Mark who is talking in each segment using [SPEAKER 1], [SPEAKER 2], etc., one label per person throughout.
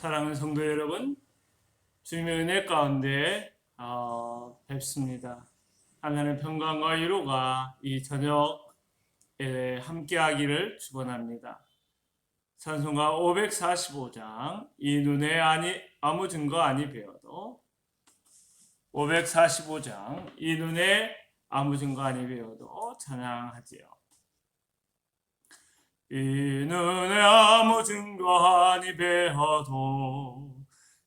[SPEAKER 1] 사랑하는 성도 여러분, 주님의 은혜 가운데 뵙습니다. 하나님의 평강과 위로가 이 저녁에 함께하기를 축원합니다. 찬송가 545장 이 눈에 아무 증거 아니 배워도 545장 이 눈에 아무 증거 아니 배워도 찬양하지요. 이 눈에 아무 증거 아니 배워도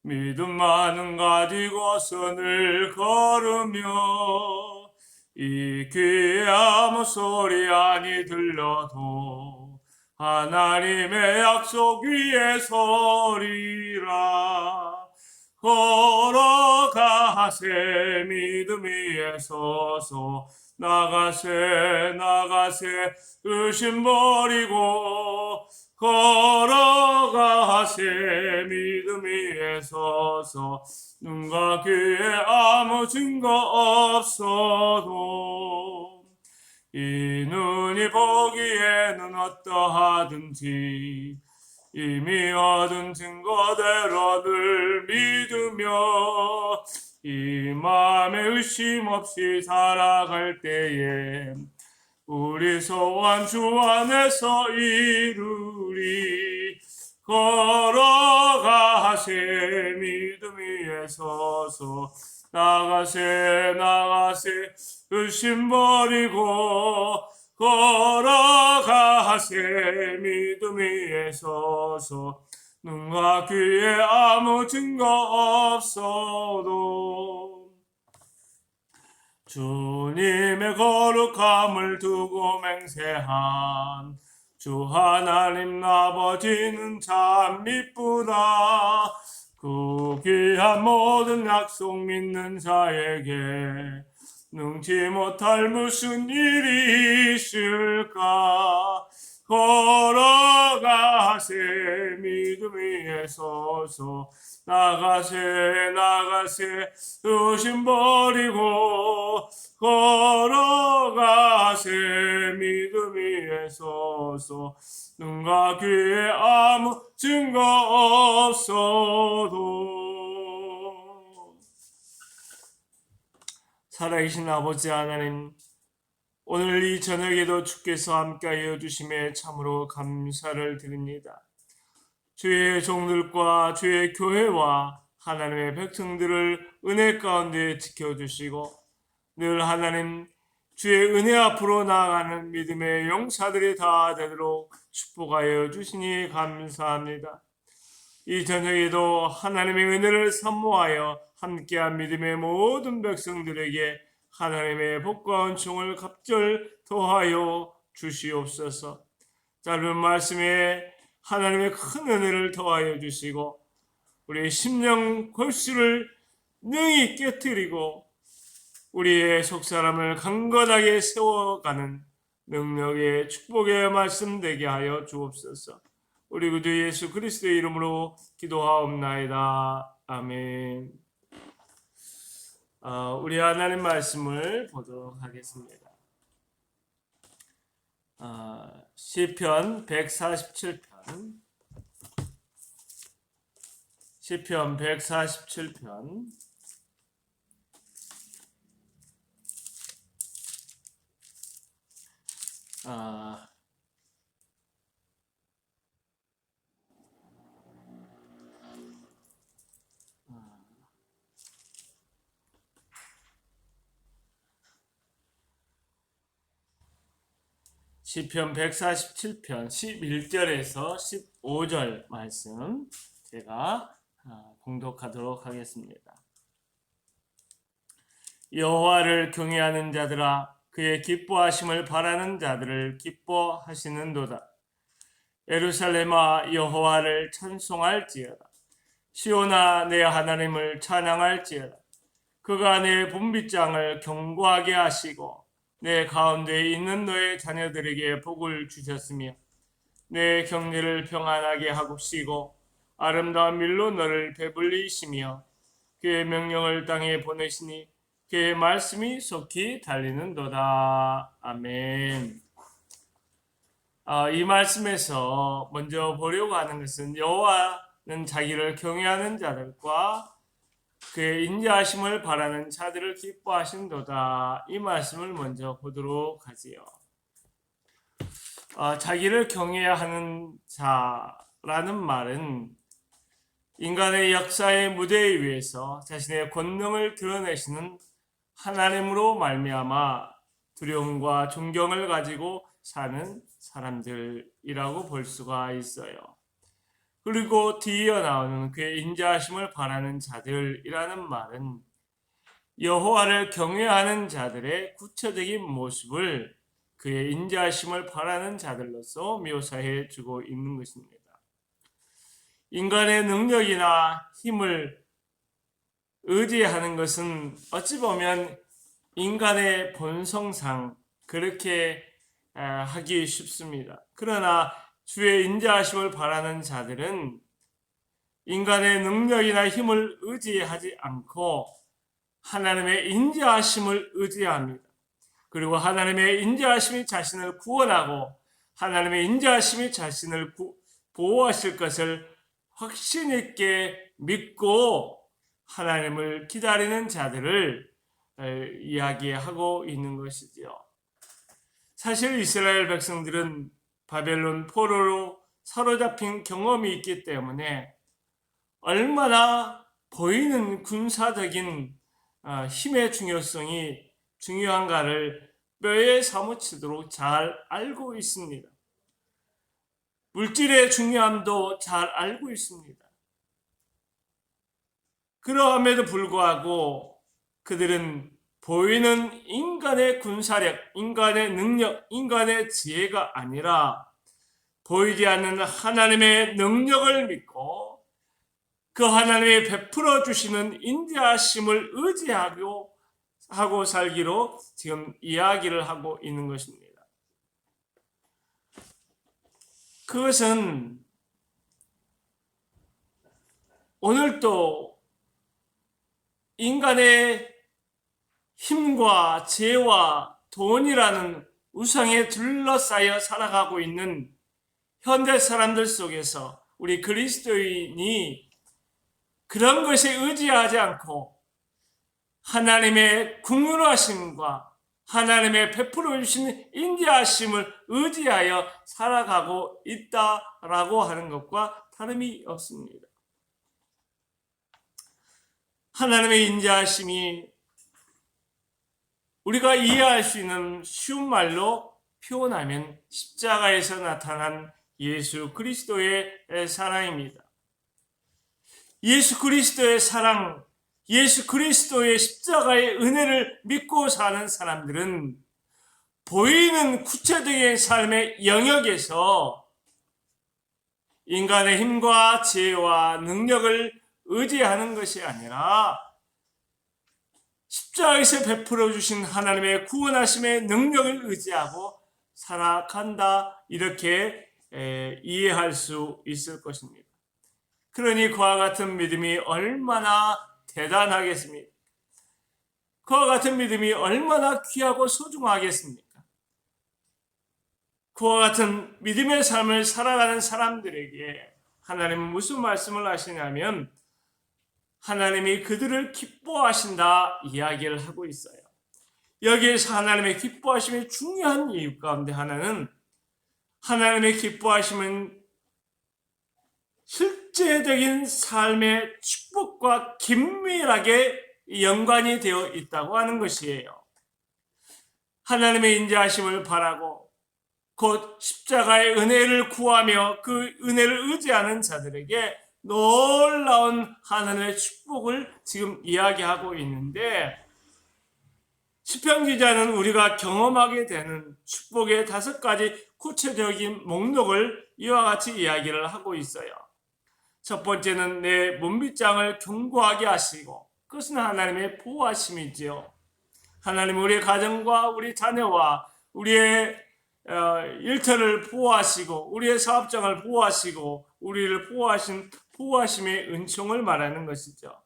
[SPEAKER 1] 믿음만은 가지고서 늘 걸으며 이 귀에 아무 소리 아니 들려도 하나님의 약속 위에 서리라. 걸어가세 믿음 위에 서서 나가세 의심 버리고 걸어가세 믿음 위에 서서 눈과 귀에 아무 증거 없어도 이 눈이 보기에는 어떠하든지 이미 얻은 증거대로 늘 믿으며 이 마음에 의심 없이 살아갈 때에 우리 소원 주 안에서 이루리. 걸어가세 믿음 위에 서서 나가세 의심 버리고 걸어가세 믿음 위에 서서 눈과 귀에 아무 증거 없어도 주님의 거룩함을 두고 맹세한 주 하나님 아버지는 참 미쁘다. 그 귀한 모든 약속 믿는 자에게 능치 못할 무슨 일이 있을까. 걸어가세 믿음 위에 서서 나가세 의심 버리고 걸어가세 믿음 위에 서서 눈과 귀에 아무 증거 없어도. 살아계신 아버지 하나님, 오늘 이 저녁에도 주께서 함께하여 주심에 참으로 감사를 드립니다. 주의 종들과 주의 교회와 하나님의 백성들을 은혜 가운데 지켜주시고 늘 하나님 주의 은혜 앞으로 나아가는 믿음의 용사들이 다 되도록 축복하여 주시니 감사합니다. 이 저녁에도 하나님의 은혜를 사모하여 함께한 믿음의 모든 백성들에게 하나님의 복과 은총을 갑절 더하여 주시옵소서. 짧은 말씀에 하나님의 큰 은혜를 더하여 주시고 우리의 심령 골수를 능히 깨뜨리고 우리의 속사람을 강건하게 세워가는 능력의 축복의 말씀 되게 하여 주옵소서. 우리 구주 예수 그리스도의 이름으로 기도하옵나이다. 아멘. 우리 하나님 말씀을 보도록 하겠습니다. 시편 147편 시편 147편 시편 147편 11절에서 15절 말씀 제가 봉독하도록 하겠습니다. 여호와를 경외하는 자들아, 그의 기뻐하심을 바라는 자들을 기뻐하시는도다. 예루살렘아, 여호와를 찬송할지어다. 시온아, 내 하나님을 찬양할지어다. 그가 내 분빗장을 견고하게 하시고 내 가운데 있는 너의 자녀들에게 복을 주셨으며 내 경리를 평안하게 하옵시고 아름다운 밀로 너를 배불리시며 그의 명령을 땅에 보내시니 그의 말씀이 속히 달리는도다. 아멘. 이 말씀에서 먼저 보려고 하는 것은 여호와는 자기를 경외하는 자들과 그의 인자하심을 바라는 자들을 기뻐하신도다. 이 말씀을 먼저 보도록 하지요. 자기를 경외하는 자라는 말은 인간의 역사의 무대 위에서 자신의 권능을 드러내시는 하나님으로 말미암아 두려움과 존경을 가지고 사는 사람들이라고 볼 수가 있어요. 그리고 뒤이어 나오는 그의 인자하심을 바라는 자들이라는 말은 여호와를 경외하는 자들의 구체적인 모습을 그의 인자하심을 바라는 자들로서 묘사해 주고 있는 것입니다. 인간의 능력이나 힘을 의지하는 것은 어찌 보면 인간의 본성상 그렇게 하기 쉽습니다. 그러나 주의 인자하심을 바라는 자들은 인간의 능력이나 힘을 의지하지 않고 하나님의 인자하심을 의지합니다. 그리고 하나님의 인자하심이 자신을 구원하고 하나님의 인자하심이 자신을 보호하실 것을 확신 있게 믿고 하나님을 기다리는 자들을 이야기하고 있는 것이지요. 사실 이스라엘 백성들은 바벨론 포로로 사로잡힌 경험이 있기 때문에 얼마나 보이는 군사적인 힘의 중요성이 중요한가를 뼈에 사무치도록 잘 알고 있습니다. 물질의 중요함도 잘 알고 있습니다. 그러함에도 불구하고 그들은 보이는 인간의 군사력, 인간의 능력, 인간의 지혜가 아니라 보이지 않는 하나님의 능력을 믿고 그 하나님이 베풀어 주시는 인자하심을 의지하고 살기로 지금 이야기를 하고 있는 것입니다. 그것은 오늘도 인간의 힘과 지혜와 돈이라는 우상에 둘러싸여 살아가고 있는 현대 사람들 속에서 우리 그리스도인이 그런 것에 의지하지 않고 하나님의 긍휼하심과 하나님의 베풀어 주신 인자하심을 의지하여 살아가고 있다라고 하는 것과 다름이 없습니다. 하나님의 인자하심이 우리가 이해할 수 있는 쉬운 말로 표현하면 십자가에서 나타난 예수 그리스도의 사랑입니다. 예수 그리스도의 사랑, 예수 그리스도의 십자가의 은혜를 믿고 사는 사람들은 보이는 구체적인 삶의 영역에서 인간의 힘과 지혜와 능력을 의지하는 것이 아니라 십자가에서 베풀어 주신 하나님의 구원하심의 능력을 의지하고 살아간다, 이렇게 이해할 수 있을 것입니다. 그러니 그와 같은 믿음이 얼마나 대단하겠습니까? 그와 같은 믿음이 얼마나 귀하고 소중하겠습니까? 그와 같은 믿음의 삶을 살아가는 사람들에게 하나님은 무슨 말씀을 하시냐면 하나님이 그들을 기뻐하신다 이야기를 하고 있어요. 여기에서 하나님의 기뻐하심의 중요한 이유 가운데 하나는 하나님의 기뻐하심은 실제적인 삶의 축복과 긴밀하게 연관이 되어 있다고 하는 것이에요. 하나님의 인자하심을 바라고 곧 십자가의 은혜를 구하며 그 은혜를 의지하는 자들에게 놀라운 하나님의 축복을 지금 이야기하고 있는데, 시편 기자는 우리가 경험하게 되는 축복의 5가지 구체적인 목록을 이와 같이 이야기를 하고 있어요. 첫 번째는 내 몸빗장을 견고하게 하시고, 그것은 하나님의 보호하심이지요. 하나님 우리의 가정과 우리 자녀와 우리의 일터를 보호하시고 우리의 사업장을 보호하시고 우리를 보호하심의 은총을 말하는 것이죠.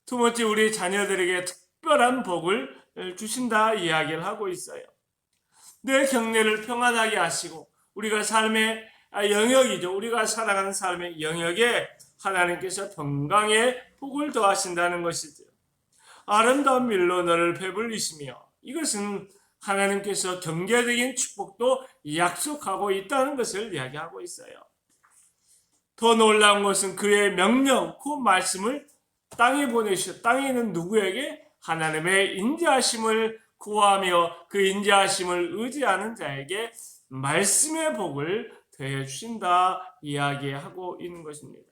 [SPEAKER 1] 두 번째, 우리 자녀들에게 특별한 복을 주신다 이야기를 하고 있어요. 내 경례를 평안하게 하시고 우리가 삶의 영역이죠. 우리가 살아가는 삶의 영역에 하나님께서 평강의 복을 더하신다는 것이죠. 아름다운 밀로 너를 배불리시며, 이것은 하나님께서 경제적인 축복도 약속하고 있다는 것을 이야기하고 있어요. 더 놀라운 것은 그의 명령, 그 말씀을 땅에 보내시오. 땅에 있는 누구에게? 하나님의 인자하심을 구하며 그 인자하심을 의지하는 자에게 말씀의 복을 더해 주신다 이야기하고 있는 것입니다.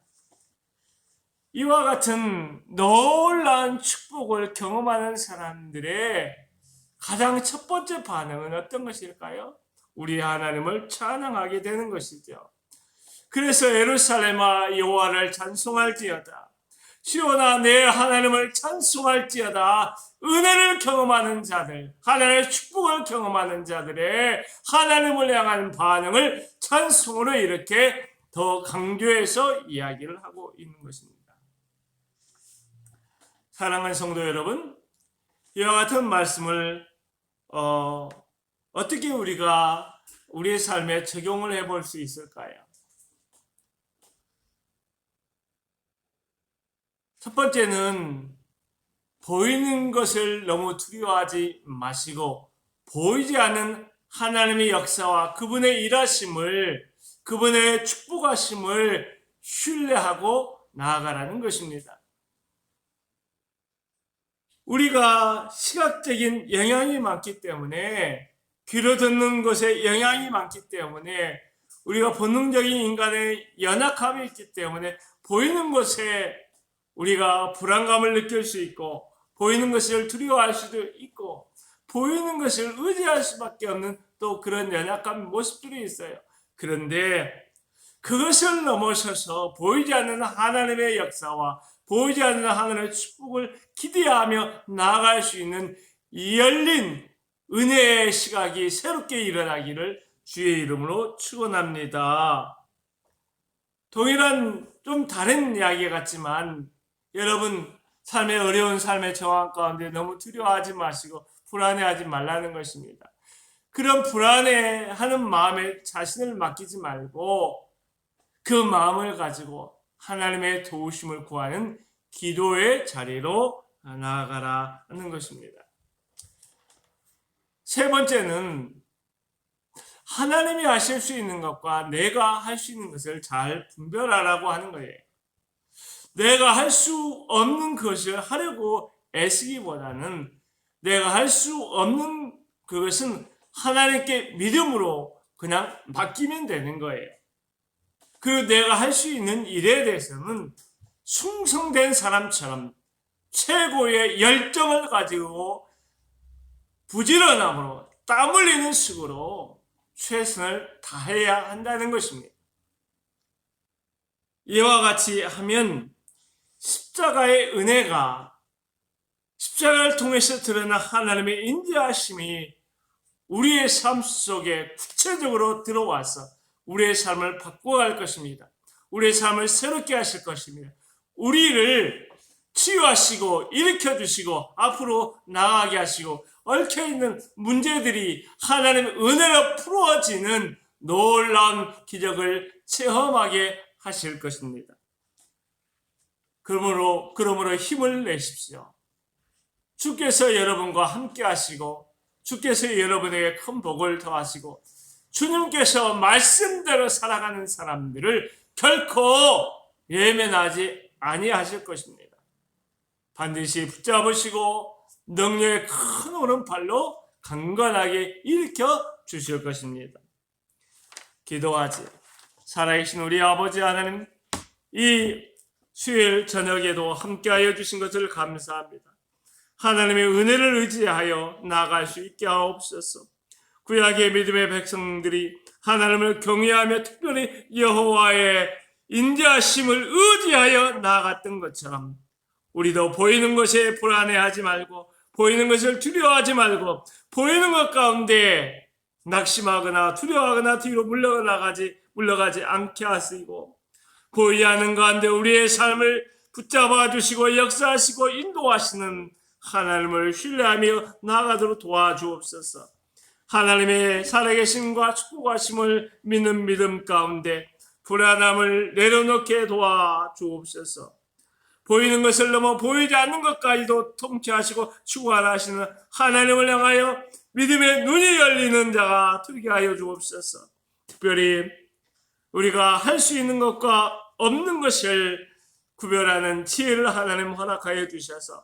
[SPEAKER 1] 이와 같은 놀라운 축복을 경험하는 사람들의 가장 첫 번째 반응은 어떤 것일까요? 우리 하나님을 찬양하게 되는 것이죠. 그래서 예루살렘아 여호와를 찬송할지어다, 시온아 내 하나님을 찬송할지어다. 은혜를 경험하는 자들, 하나님의 축복을 경험하는 자들의 하나님을 향한 반응을 찬송으로 이렇게 더 강조해서 이야기를 하고 있는 것입니다. 사랑하는 성도 여러분, 이와 같은 말씀을 어떻게 우리가 우리의 삶에 적용을 해볼 수 있을까요? 첫 번째는 보이는 것을 너무 두려워하지 마시고 보이지 않는 하나님의 역사와 그분의 일하심을, 그분의 축복하심을 신뢰하고 나아가라는 것입니다. 우리가 시각적인 영향이 많기 때문에, 귀로 듣는 것에 영향이 많기 때문에, 우리가 본능적인 인간의 연약함이 있기 때문에 보이는 것에 우리가 불안감을 느낄 수 있고, 보이는 것을 두려워할 수도 있고, 보이는 것을 의지할 수밖에 없는 또 그런 연약한 모습들이 있어요. 그런데 그것을 넘어서서 보이지 않는 하나님의 역사와 보이지 않는 하나님의 축복을 기대하며 나아갈 수 있는 이 열린 은혜의 시각이 새롭게 일어나기를 주의 이름으로 축원합니다. 동일한 좀 다른 이야기 같지만 여러분, 삶의 어려운 삶의 정황 가운데 너무 두려워하지 마시고 불안해하지 말라는 것입니다. 그런 불안해하는 마음에 자신을 맡기지 말고 그 마음을 가지고 하나님의 도우심을 구하는 기도의 자리로 나아가라 하는 것입니다. 세 번째는 하나님이 하실 수 있는 것과 내가 할 수 있는 것을 잘 분별하라고 하는 거예요. 내가 할 수 없는 것을 하려고 애쓰기보다는 내가 할 수 없는 그것은 하나님께 믿음으로 그냥 맡기면 되는 거예요. 그리고 내가 할 수 있는 일에 대해서는 충성된 사람처럼 최고의 열정을 가지고 부지런함으로 땀 흘리는 식으로 최선을 다해야 한다는 것입니다. 이와 같이 하면 십자가의 은혜가, 십자가를 통해서 드러난 하나님의 인자하심이 우리의 삶 속에 구체적으로 들어와서 우리의 삶을 바꿔갈 것입니다. 우리의 삶을 새롭게 하실 것입니다. 우리를 치유하시고 일으켜주시고 앞으로 나아가게 하시고 얽혀있는 문제들이 하나님의 은혜로 풀어지는 놀라운 기적을 체험하게 하실 것입니다. 그러므로 힘을 내십시오. 주께서 여러분과 함께 하시고 주께서 여러분에게 큰 복을 더하시고 주님께서 말씀대로 살아가는 사람들을 결코 예면하지 아니하실 것입니다. 반드시 붙잡으시고 능력의 큰 오른팔로 강건하게 일으켜 주실 것입니다. 기도하지. 살아계신 우리 아버지 하나님, 이 수요일 저녁에도 함께하여 주신 것을 감사합니다. 하나님의 은혜를 의지하여 나아갈 수 있게 하옵소서. 구약의 믿음의 백성들이 하나님을 경외하며 특별히 여호와의 인자하심을 의지하여 나아갔던 것처럼 우리도 보이는 것에 불안해하지 말고 보이는 것을 두려워하지 말고 보이는 것 가운데 낙심하거나 두려워하거나 뒤로 물러가지 않게 하시고 보이지 않는 가운데 우리의 삶을 붙잡아 주시고 역사하시고 인도하시는 하나님을 신뢰하며 나아가도록 도와주옵소서. 하나님의 살아계심과 축복하심을 믿는 믿음 가운데 불안함을 내려놓게 도와 주옵소서. 보이는 것을 넘어 보이지 않는 것까지도 통치하시고 주관하시는 하나님을 향하여 믿음의 눈이 열리는 자가 되게 하여 주옵소서. 특별히 우리가 할 수 있는 것과 없는 것을 구별하는 지혜를 하나님 허락하여 주셔서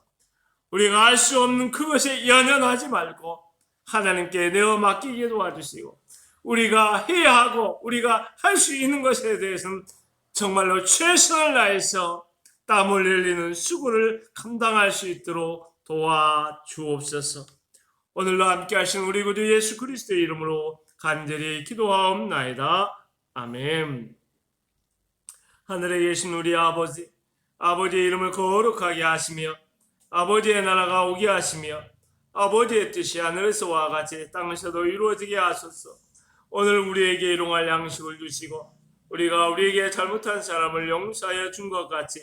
[SPEAKER 1] 우리가 할 수 없는 그것에 연연하지 말고 하나님께 내어 맡기게 도와주시고 우리가 해야 하고 우리가 할 수 있는 것에 대해서는 정말로 최선을 다해서 땀을 흘리는 수고를 감당할 수 있도록 도와주옵소서. 오늘도 함께 하신 우리 구주 예수 그리스도의 이름으로 간절히 기도하옵나이다. 아멘. 하늘에 계신 우리 아버지, 아버지의 이름을 거룩하게 하시며 아버지의 나라가 오게 하시며 아버지의 뜻이 하늘에서와 같이 땅에서도 이루어지게 하소서. 오늘 우리에게 일용할 양식을 주시고 우리가 우리에게 잘못한 사람을 용서하여 준 것 같이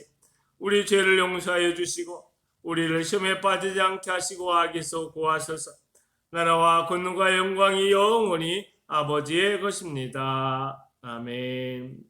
[SPEAKER 1] 우리 죄를 용서하여 주시고 우리를 시험에 빠지지 않게 하시고 악에서 구하소서. 나라와 권능과 영광이 영원히 아버지의 것입니다. 아멘.